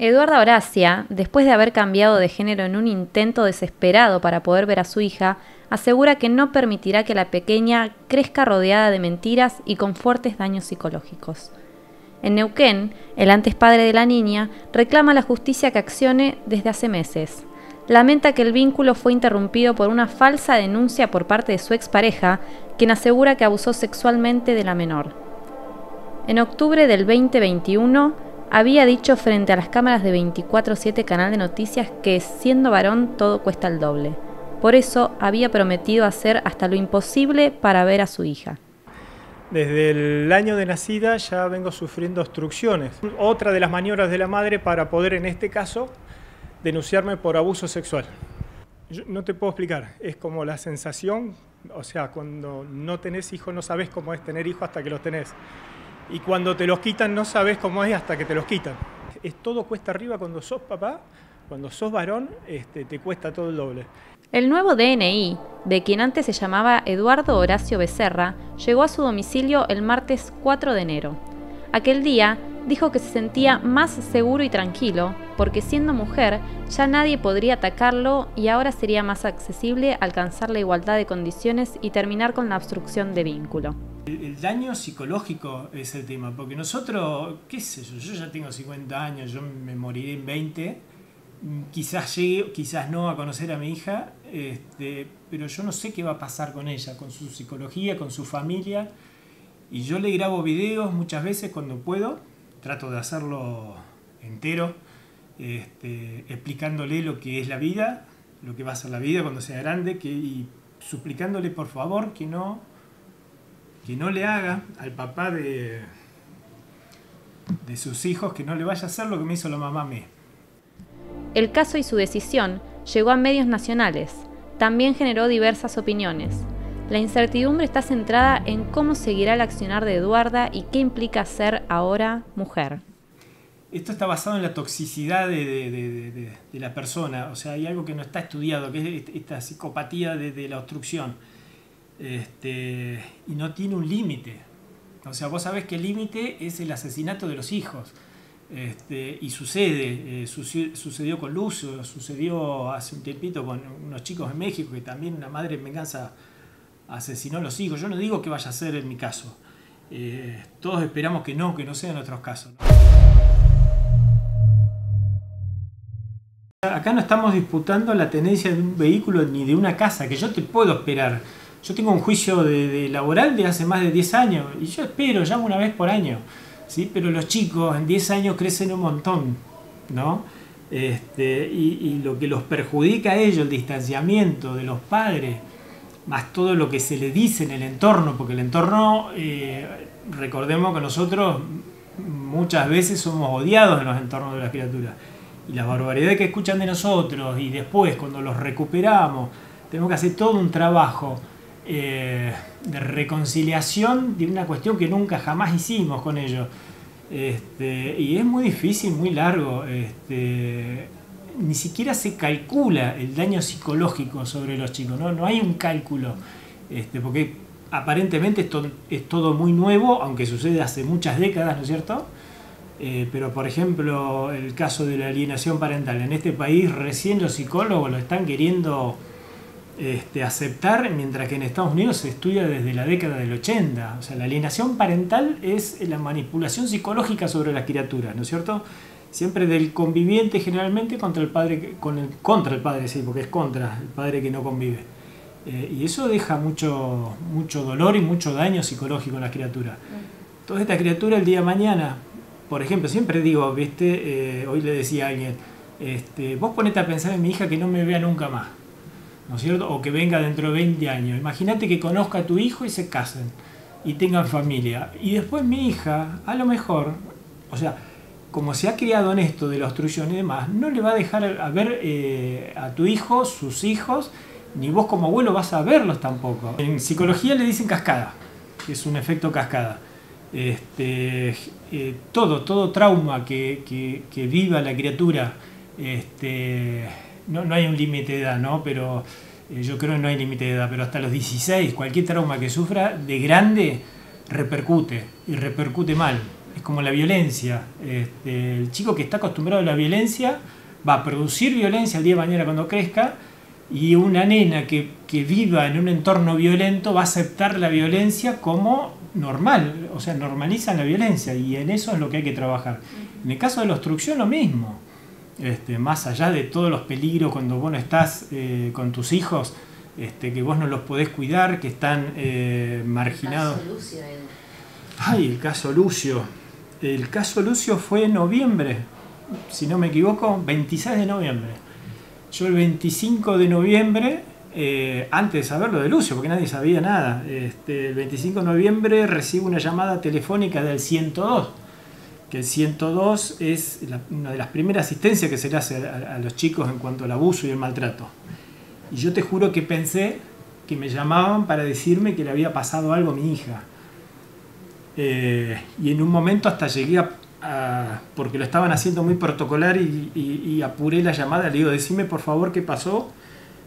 Eduarda Horacia, después de haber cambiado de género en un intento desesperado para poder ver a su hija, asegura que no permitirá que la pequeña crezca rodeada de mentiras y con fuertes daños psicológicos. En Neuquén, el antes padre de la niña reclama a la justicia que accione desde hace meses. Lamenta que el vínculo fue interrumpido por una falsa denuncia por parte de su expareja, quien asegura que abusó sexualmente de la menor. En octubre del 2021, había dicho frente a las cámaras de 24/7 Canal de Noticias que, siendo varón, todo cuesta el doble. Por eso había prometido hacer hasta lo imposible para ver a su hija. Desde el año de nacida ya vengo sufriendo obstrucciones. Otra de las maniobras de la madre para poder, en este caso, denunciarme por abuso sexual. Yo no te puedo explicar, es como la sensación, o sea, cuando no tenés hijos no sabés cómo es tener hijos hasta que los tenés. Y cuando te los quitan no sabés cómo es hasta que te los quitan. Es todo cuesta arriba cuando sos papá, cuando sos varón, te cuesta todo el doble. El nuevo DNI, de quien antes se llamaba Eduardo Horacio Becerra, llegó a su domicilio el martes 4 de enero. Aquel día dijo que se sentía más seguro y tranquilo, porque siendo mujer ya nadie podría atacarlo y ahora sería más accesible alcanzar la igualdad de condiciones y terminar con la obstrucción de vínculo. El daño psicológico es el tema, porque nosotros, qué sé yo ya tengo 50 años, yo me moriré en 20, quizás llegue, quizás no a conocer a mi hija, pero yo no sé qué va a pasar con ella, con su psicología, con su familia, y yo le grabo videos muchas veces cuando puedo, trato de hacerlo entero, explicándole lo que es la vida, lo que va a ser la vida cuando sea grande, y suplicándole por favor que no le haga al papá de sus hijos, que no le vaya a hacer lo que me hizo la mamá a mí. El caso y su decisión llegó a medios nacionales. También generó diversas opiniones. La incertidumbre está centrada en cómo seguirá el accionar de Eduarda y qué implica ser ahora mujer. Esto está basado en la toxicidad de la persona. O sea, hay algo que no está estudiado, que es esta psicopatía de la obstrucción. Y no tiene un límite. O sea, vos sabés que el límite es el asesinato de los hijos. Y sucedió con Lucio, sucedió hace un tiempito con unos chicos en México que también una madre en venganza asesinó a los hijos. Yo no digo que vaya a ser en mi caso. Todos esperamos que no sean otros casos. Acá no estamos disputando la tenencia de un vehículo ni de una casa, que yo te puedo esperar. Yo tengo un juicio de laboral de hace más de 10 años y yo espero, llamo una vez por año, ¿sí? Pero los chicos en 10 años crecen un montón, ¿no? Y lo que los perjudica a ellos, el distanciamiento de los padres, más todo lo que se le dice en el entorno, porque el entorno, recordemos que nosotros muchas veces somos odiados en los entornos de las criaturas. Y las barbaridades que escuchan de nosotros y después cuando los recuperamos, tenemos que hacer todo un trabajo de reconciliación de una cuestión que nunca jamás hicimos con ellos. Y es muy difícil, muy largo. Ni siquiera se calcula el daño psicológico sobre los chicos, no hay un cálculo, porque aparentemente esto es todo muy nuevo, aunque sucede hace muchas décadas, ¿no es cierto? Pero por ejemplo el caso de la alienación parental en este país recién los psicólogos lo están queriendo aceptar, mientras que en Estados Unidos se estudia desde la década del 80. O sea, la alienación parental es la manipulación psicológica sobre las criaturas, ¿no es cierto? Siempre del conviviente generalmente contra el padre, contra el padre, sí, porque es contra el padre que no convive. Y eso deja mucho dolor y mucho daño psicológico en las criaturas. Todas estas criaturas el día de mañana, por ejemplo, siempre digo, ¿viste? Hoy le decía a alguien, vos ponete a pensar en mi hija que no me vea nunca más, ¿no es cierto? O que venga dentro de 20 años. Imagínate que conozca a tu hijo y se casen y tengan familia. Y después mi hija, a lo mejor, o sea, como se ha criado en esto de la obstrucción y demás, no le va a dejar a ver a tu hijo, sus hijos, ni vos como abuelo vas a verlos tampoco. En psicología le dicen cascada, que es un efecto cascada. Todo trauma que viva la criatura, no hay un límite de edad, ¿no? Pero yo creo que no hay límite de edad, pero hasta los 16, cualquier trauma que sufra de grande repercute, y repercute mal. es como la violencia. El chico que está acostumbrado a la violencia va a producir violencia el día de mañana cuando crezca, y una nena que viva en un entorno violento va a aceptar la violencia como normal, o sea, normalizan la violencia, y en eso es lo que hay que trabajar. En el caso de la obstrucción, lo mismo. Más allá de todos los peligros cuando vos no estás con tus hijos, que vos no los podés cuidar, que están marginados. El caso Lucio, Edu. Ay, el caso Lucio. El caso Lucio fue en noviembre, si no me equivoco, 26 de noviembre. Yo el 25 de noviembre, antes de saber lo de Lucio, porque nadie sabía nada, el 25 de noviembre recibo una llamada telefónica del 102, que el 102 es una de las primeras asistencias que se le hace a los chicos en cuanto al abuso y el maltrato. Y yo te juro que pensé que me llamaban para decirme que le había pasado algo a mi hija. Y en un momento hasta llegué porque lo estaban haciendo muy protocolar, y apuré la llamada, le digo, decime por favor qué pasó,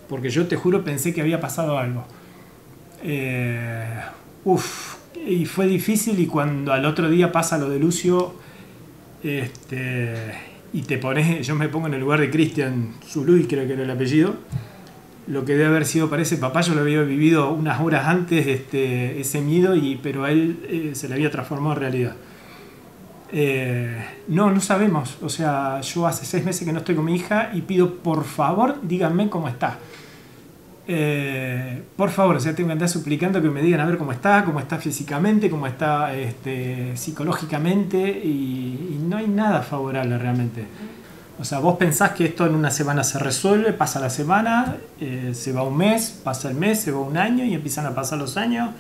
porque yo te juro pensé que había pasado algo. Y fue difícil, y cuando al otro día pasa lo de Lucio, y te pones, yo me pongo en el lugar de Cristian Zuluy, creo que era el apellido, lo que debe haber sido para ese papá, yo lo había vivido unas horas antes, ese miedo, pero a él se le había transformado en realidad. No sabemos, o sea, yo hace 6 meses que no estoy con mi hija y pido, por favor, díganme cómo está. Por favor, o sea, tengo que andar suplicando que me digan a ver cómo está físicamente, cómo está psicológicamente, y no hay nada favorable realmente. O sea, vos pensás que esto en una semana se resuelve, pasa la semana, se va un mes, pasa el mes, se va un año, y empiezan a pasar los años,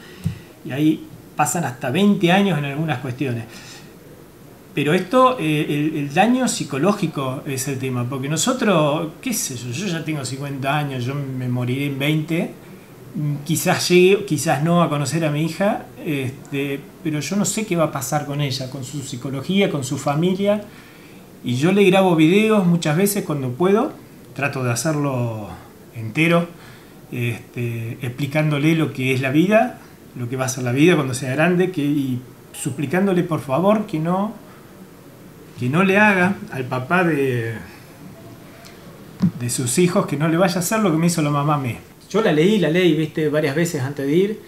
y ahí pasan hasta 20 años en algunas cuestiones. Pero esto, el daño psicológico es el tema, porque nosotros, qué sé yo ya tengo 50 años, yo me moriré en 20, quizás llegue, quizás no, a conocer a mi hija, pero yo no sé qué va a pasar con ella, con su psicología, con su familia, y yo le grabo videos muchas veces cuando puedo, trato de hacerlo entero, explicándole lo que es la vida, lo que va a ser la vida cuando sea grande, y suplicándole por favor que no le haga al papá de sus hijos, que no le vaya a hacer lo que me hizo la mamá a mí. Yo la leí, viste, varias veces antes de ir.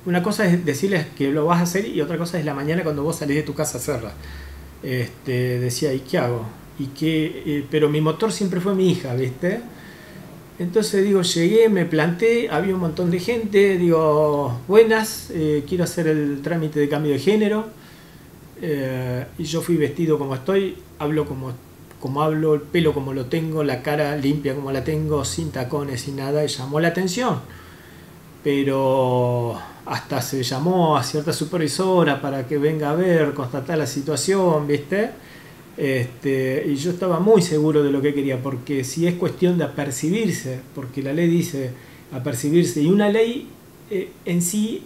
Una cosa es decirles que lo vas a hacer, y otra cosa es la mañana cuando vos salís de tu casa a hacerla. Decía, ¿y qué hago? Pero mi motor siempre fue mi hija, ¿viste? Entonces digo, llegué, me planté, había un montón de gente, digo, buenas, quiero hacer el trámite de cambio de género. Y yo fui vestido como estoy, hablo como hablo, el pelo como lo tengo, la cara limpia como la tengo, sin tacones, sin nada, y llamó la atención. Pero hasta se llamó a cierta supervisora para que venga a ver, constatar la situación, ¿viste? Y yo estaba muy seguro de lo que quería, porque si es cuestión de apercibirse, porque la ley dice apercibirse, y una ley en sí,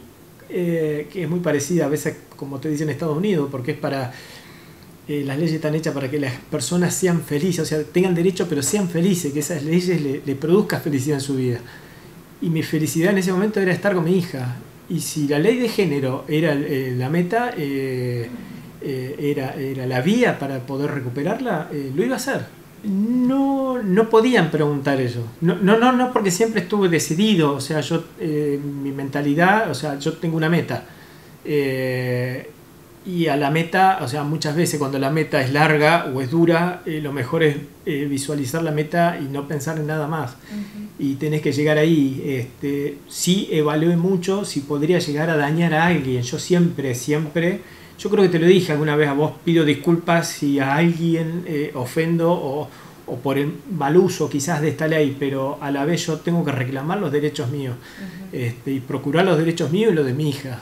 que es muy parecida a veces, como te dicen en Estados Unidos, porque es para las leyes están hechas para que las personas sean felices, o sea, tengan derecho pero sean felices, que esas leyes le produzcan felicidad en su vida. Y mi felicidad en ese momento era estar con mi hija, y si la ley de género era la meta, era la vía para poder recuperarla, lo iba a hacer. No podían preguntar eso. No, porque siempre estuve decidido, o sea, yo mi mentalidad, o sea, yo tengo una meta. Y a la meta, o sea, muchas veces cuando la meta es larga o es dura, lo mejor es visualizar la meta y no pensar en nada más. Y tenés que llegar ahí. Sí evalué mucho si podría llegar a dañar a alguien. Yo siempre, yo creo que te lo dije alguna vez a vos, pido disculpas si a alguien ofendo o por el mal uso quizás de esta ley, pero a la vez yo tengo que reclamar los derechos míos, y procurar los derechos míos y los de mi hija.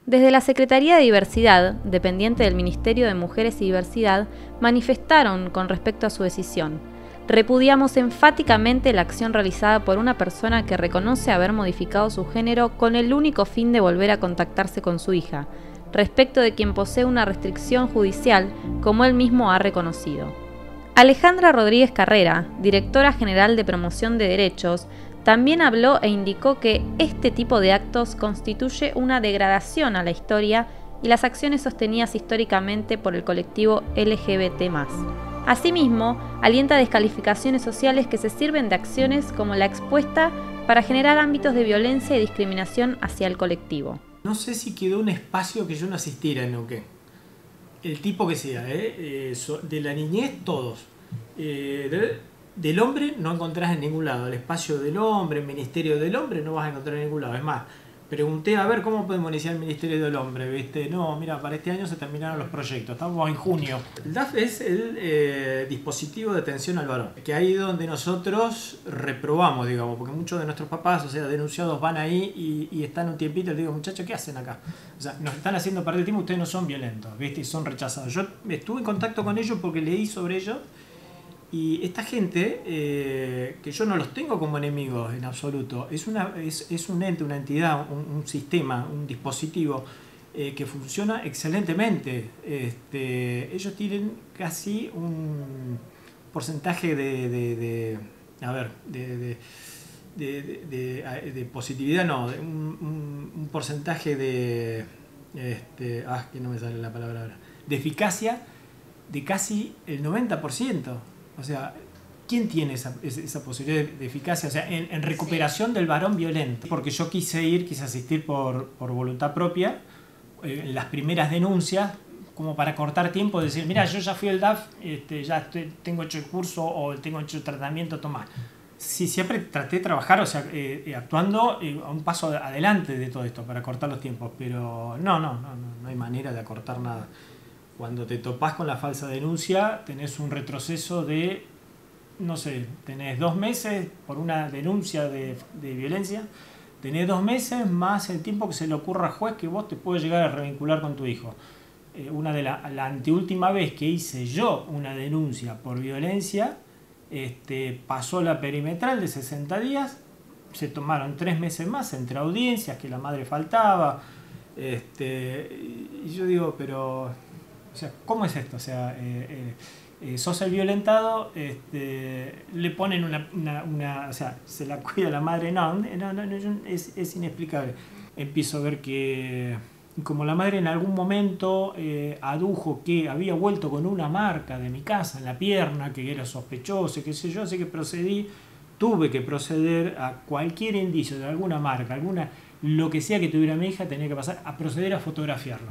Desde la Secretaría de Diversidad, dependiente del Ministerio de Mujeres y Diversidad, manifestaron con respecto a su decisión. Repudiamos enfáticamente la acción realizada por una persona que reconoce haber modificado su género con el único fin de volver a contactarse con su hija, respecto de quien posee una restricción judicial, como él mismo ha reconocido. Alejandra Rodríguez Carrera, directora general de Promoción de Derechos, También habló e indicó que este tipo de actos constituye una degradación a la historia y las acciones sostenidas históricamente por el colectivo LGBT+. Asimismo, alienta descalificaciones sociales que se sirven de acciones como la expuesta para generar ámbitos de violencia y discriminación hacia el colectivo. No sé si quedó un espacio que yo no asistiera en Neuquén. El tipo que sea, de la niñez todos. Del hombre no encontrás en ningún lado. El espacio del hombre, el ministerio del hombre no vas a encontrar en ningún lado. Es más, pregunté a ver cómo podemos iniciar el ministerio del hombre, ¿viste? No, mira, para este año se terminaron los proyectos, estamos en junio. El DAF es el dispositivo de atención al varón, que ahí es donde nosotros reprobamos, digamos, porque muchos de nuestros papás, o sea, denunciados, van ahí y están un tiempito y les digo, muchachos, ¿qué hacen acá? O sea, nos están haciendo perder tiempo, ustedes no son violentos, ¿viste? Y son rechazados. Yo estuve en contacto con ellos porque leí sobre ellos. Y esta gente, que yo no los tengo como enemigos en absoluto, es un ente, una entidad, un sistema, un dispositivo que funciona excelentemente. Ellos tienen casi un porcentaje de positividad, no, un porcentaje que no me sale la palabra ahora, de eficacia de casi el 90%. O sea, ¿quién tiene esa posibilidad de eficacia? O sea, en recuperación del varón violento. Porque yo quise asistir por voluntad propia, en las primeras denuncias, como para cortar tiempo, decir, mira, yo ya fui al DAF, tengo hecho el curso o tengo hecho el tratamiento, toma. Sí, siempre traté de trabajar, o sea, actuando a un paso adelante de todo esto, para cortar los tiempos. Pero no hay manera de acortar nada. Cuando te topás con la falsa denuncia, tenés un retroceso de, no sé, tenés 2 meses por una denuncia de violencia, tenés 2 meses más el tiempo que se le ocurra al juez que vos te puedes llegar a revincular con tu hijo. La anteúltima vez que hice yo una denuncia por violencia, pasó la perimetral de 60 días, se tomaron 3 meses más entre audiencias, que la madre faltaba, y yo digo, pero... O sea, ¿cómo es esto? O sea, sos el violentado, le ponen o sea, se la cuida la madre, no, es inexplicable. Empiezo a ver que, como la madre en algún momento adujo que había vuelto con una marca de mi casa en la pierna, que era sospechoso, qué sé yo, así que tuve que proceder a cualquier indicio de alguna marca, lo que sea que tuviera mi hija, tenía que pasar a proceder a fotografiarlo.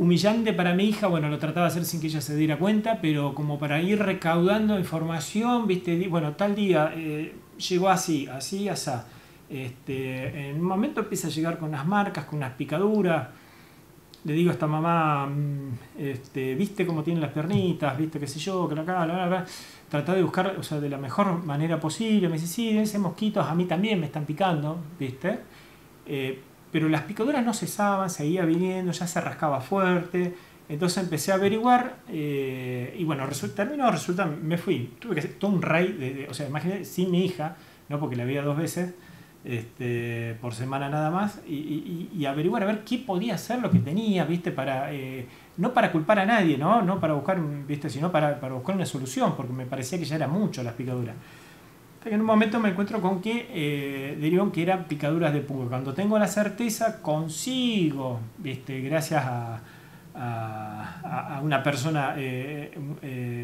Humillante para mi hija, bueno, lo trataba de hacer sin que ella se diera cuenta, pero como para ir recaudando información, ¿viste? Bueno, tal día llegó así, así. En un momento empieza a llegar con unas marcas, con unas picaduras. Le digo a esta mamá, ¿viste cómo tiene las piernitas? ¿Viste qué sé yo? Tratá de buscar, o sea, de la mejor manera posible. Me dice, sí, esos mosquitos a mí también me están picando, ¿viste? Pero las picaduras no cesaban, seguía viniendo, ya se rascaba fuerte. Entonces empecé a averiguar y bueno, me fui. Tuve que hacer todo un raid, o sea, imagínate, sin mi hija, no porque la veía 2 veces por semana nada más, y averiguar a ver qué podía hacer, lo que tenía, ¿viste? No para culpar a nadie, no para buscar, ¿viste? Sino para buscar una solución, porque me parecía que ya era mucho las picaduras. En un momento me encuentro con que derivan que eran picaduras de pulga. Cuando tengo la certeza, consigo, gracias a una persona,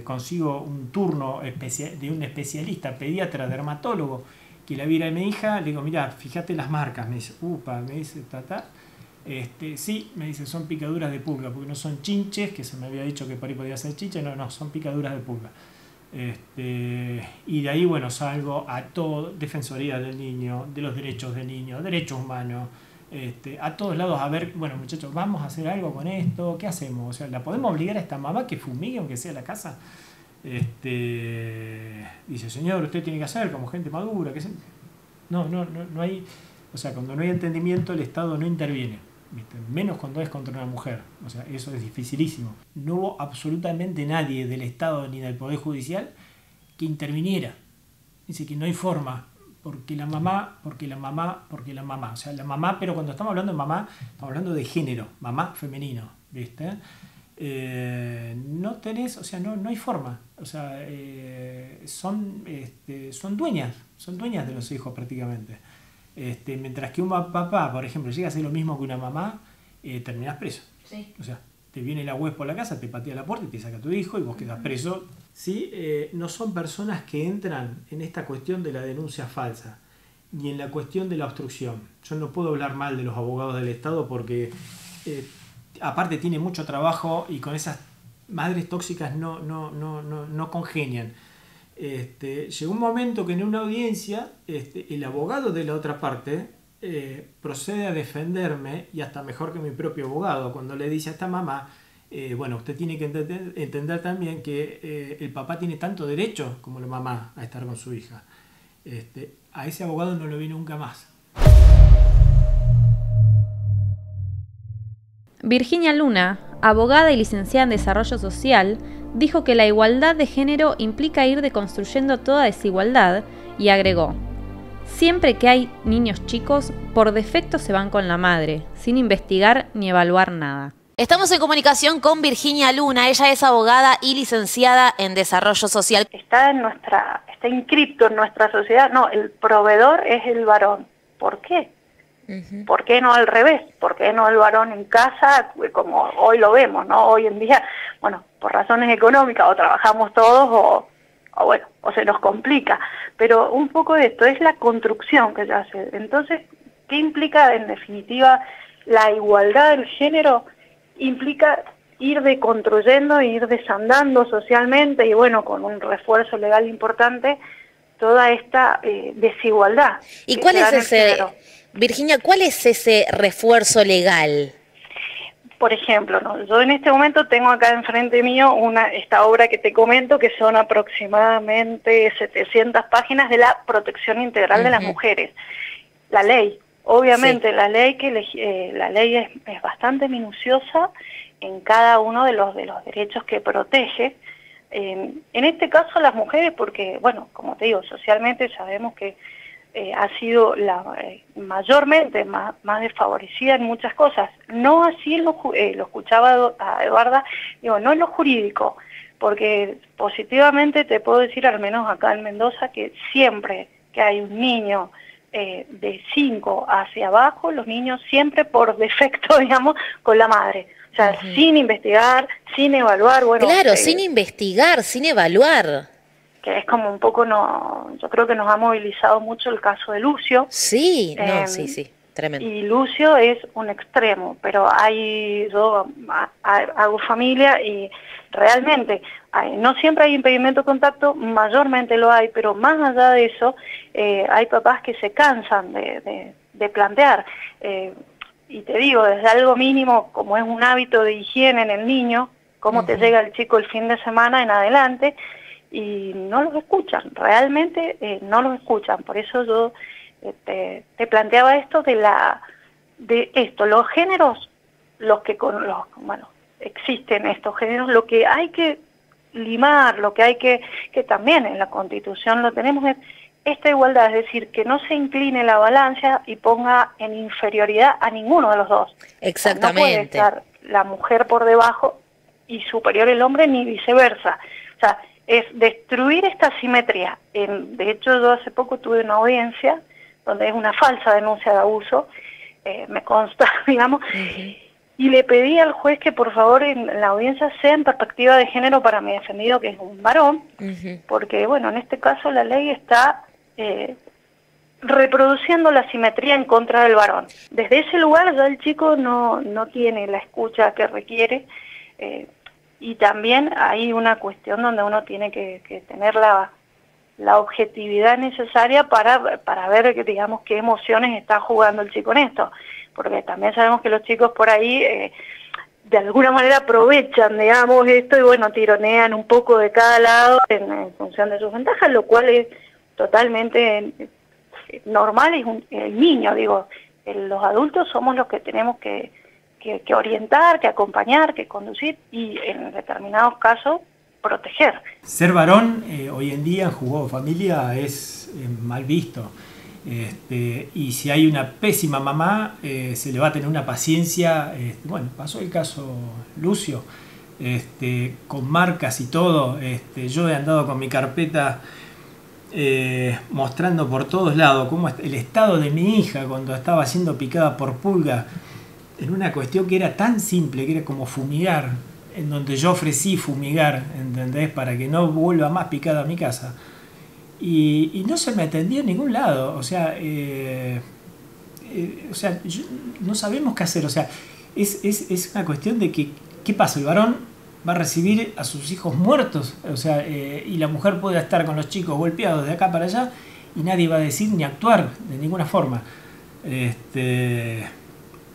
consigo un turno de un especialista, pediatra, dermatólogo, que la viera a mi hija. Le digo, mira, fíjate las marcas. Me dice, sí, me dice, son picaduras de pulga, porque no son chinches, que se me había dicho que por ahí podía ser chinche, no, son picaduras de pulga. Y de ahí, bueno, salgo a todo, Defensoría del Niño, de los derechos del niño, derechos humanos, a todos lados a ver, bueno, muchachos, vamos a hacer algo con esto, ¿qué hacemos? O sea, ¿la podemos obligar a esta mamá que fumigue aunque sea la casa? Dice, señor, usted tiene que hacer como gente madura, no hay, o sea, cuando no hay entendimiento el Estado no interviene. ¿Viste? Menos cuando es contra una mujer, o sea, eso es dificilísimo. No hubo absolutamente nadie del Estado ni del Poder Judicial que interviniera. Dice que no hay forma, porque la mamá, o sea, la mamá, pero cuando estamos hablando de mamá, estamos hablando de género, mamá femenino, ¿viste? no tenés, o sea, no hay forma. O sea, son dueñas de los hijos prácticamente. Mientras que un papá, por ejemplo, llega a hacer lo mismo que una mamá, terminás preso. Sí. O sea, te viene la juez por la casa, te patea la puerta y te saca a tu hijo y vos quedás preso. ¿Sí? No son personas que entran en esta cuestión de la denuncia falsa, ni en la cuestión de la obstrucción. Yo no puedo hablar mal de los abogados del Estado porque aparte tiene mucho trabajo y con esas madres tóxicas no congenian. Llegó un momento que en una audiencia el abogado de la otra parte procede a defenderme, y hasta mejor que mi propio abogado, cuando le dice a esta mamá, bueno, usted tiene que entender también que el papá tiene tanto derecho como la mamá a estar con su hija. A ese abogado no lo vi nunca más. Virginia Luna, abogada y licenciada en Desarrollo Social, dijo que la igualdad de género implica ir deconstruyendo toda desigualdad y agregó: siempre que hay niños chicos, por defecto se van con la madre, sin investigar ni evaluar nada. Estamos en comunicación con Virginia Luna. Ella es abogada y licenciada en Desarrollo Social. Está inscripto en nuestra sociedad. No, el proveedor es el varón. ¿Por qué? ¿Por qué no al revés? ¿Por qué no el varón en casa, como hoy lo vemos, ¿no? Hoy en día, bueno, por razones económicas, o trabajamos todos o se nos complica. Pero un poco de esto es la construcción que se hace. Entonces, ¿qué implica en definitiva la igualdad del género? Implica ir deconstruyendo, ir desandando socialmente y bueno, con un refuerzo legal importante, toda esta desigualdad. ¿Y cuál es ese, Virginia, cuál es ese refuerzo legal? Por ejemplo, ¿no? Yo en este momento tengo acá enfrente mío esta obra que te comento, que son aproximadamente 700 páginas de la protección integral de las mujeres. La ley. Obviamente, sí. La ley es bastante minuciosa en cada uno de los derechos que protege. En este caso las mujeres, porque, bueno, como te digo, socialmente sabemos que ha sido mayormente más desfavorecida en muchas cosas. No así lo escuchaba a Eduarda, digo, no en lo jurídico, porque positivamente te puedo decir, al menos acá en Mendoza, que siempre que hay un niño de 5 hacia abajo, los niños siempre por defecto, digamos, con la madre. O sea, sin investigar, sin evaluar. Bueno, claro, sin investigar, sin evaluar. Que es como un poco, yo creo que nos ha movilizado mucho el caso de Lucio. Sí, sí, tremendo. Y Lucio es un extremo, pero yo hago familia y realmente no siempre hay impedimento de contacto, mayormente lo hay, pero más allá de eso, hay papás que se cansan de plantear. Y te digo, desde algo mínimo, como es un hábito de higiene en el niño, cómo te llega el chico el fin de semana en adelante, y no los escuchan, realmente no los escuchan. Por eso yo te planteaba esto los géneros, existen estos géneros, lo que hay que limar, lo que hay que también en la Constitución lo tenemos, es esta igualdad, es decir, que no se incline la balanza y ponga en inferioridad a ninguno de los dos. Exactamente. O sea, no puede estar la mujer por debajo y superior el hombre, ni viceversa. O sea, es destruir esta simetría. De hecho, yo hace poco tuve una audiencia donde es una falsa denuncia de abuso, me consta, digamos, y le pedí al juez que por favor en la audiencia sea en perspectiva de género para mi defendido, que es un varón, porque bueno, en este caso la ley está reproduciendo la simetría en contra del varón. Desde ese lugar ya el chico no tiene la escucha que requiere, y también hay una cuestión donde uno tiene que tener la objetividad necesaria para ver, digamos, qué emociones está jugando el chico en esto, porque también sabemos que los chicos por ahí de alguna manera aprovechan, digamos, esto y bueno, tironean un poco de cada lado en función de sus ventajas, lo cual es totalmente normal, es el niño, digo, los adultos somos los que tenemos que orientar, que acompañar, que conducir y en determinados casos proteger. Ser varón hoy en día en Juzgado de Familia es mal visto. Y si hay una pésima mamá, se le va a tener una paciencia. Bueno, pasó el caso Lucio. con marcas y todo. Yo he andado con mi carpeta mostrando por todos lados cómo el estado de mi hija cuando estaba siendo picada por pulga, en una cuestión que era tan simple, que era como fumigar, en donde yo ofrecí fumigar, ¿entendés? Para que no vuelva más picada a mi casa. Y no se me atendió en ningún lado, o sea, no sabemos qué hacer, o sea, es una cuestión de que, ¿qué pasa? El varón va a recibir a sus hijos muertos, o sea, y la mujer puede estar con los chicos golpeados de acá para allá y nadie va a decir ni actuar de ninguna forma.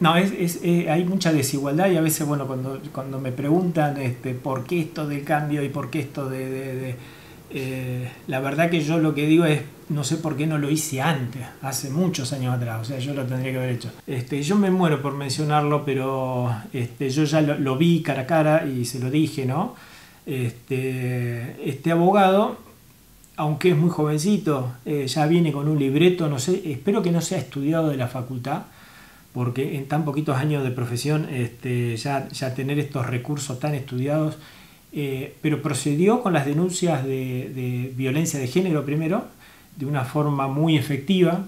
No, hay mucha desigualdad y a veces, bueno, cuando me preguntan por qué esto del cambio y por qué esto la verdad que yo lo que digo es, no sé por qué no lo hice antes, hace muchos años atrás, o sea, yo lo tendría que haber hecho. Yo me muero por mencionarlo, pero yo ya lo vi cara a cara y se lo dije, ¿no? Este abogado, aunque es muy jovencito, ya viene con un libreto, no sé, espero que no sea estudiado de la facultad, porque en tan poquitos años de profesión ya tener estos recursos tan estudiados, pero procedió con las denuncias de violencia de género primero, de una forma muy efectiva.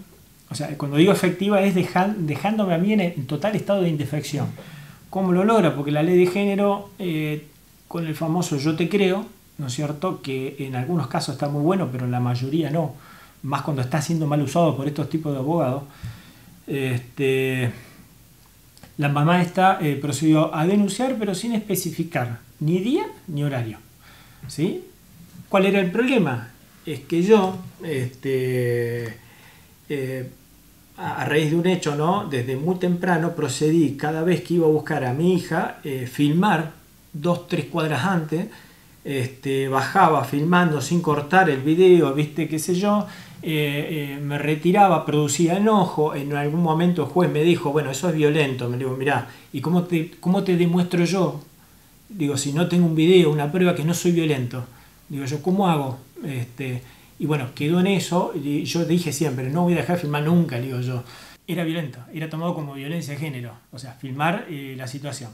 O sea, cuando digo efectiva es dejándome a mí en total estado de indefección. ¿Cómo lo logra? Porque la ley de género, con el famoso yo te creo, ¿no es cierto?, que en algunos casos está muy bueno, pero en la mayoría no, más cuando está siendo mal usado por estos tipos de abogados. La mamá procedió a denunciar, pero sin especificar ni día ni horario, ¿sí? ¿Cuál era el problema? Es que yo, a raíz de un hecho, ¿no?, desde muy temprano procedí, cada vez que iba a buscar a mi hija, filmar 2-3 cuadras antes, bajaba filmando sin cortar el video, viste, qué sé yo, me retiraba, producía enojo. En algún momento el juez me dijo, bueno, eso es violento. Me digo, mirá, ¿y cómo te demuestro yo? Digo, si no tengo un video, una prueba que no soy violento. Digo yo, ¿cómo hago? Y bueno, quedó en eso. Y yo dije siempre, no voy a dejar de filmar nunca, digo yo. Era violento, era tomado como violencia de género, o sea, filmar la situación.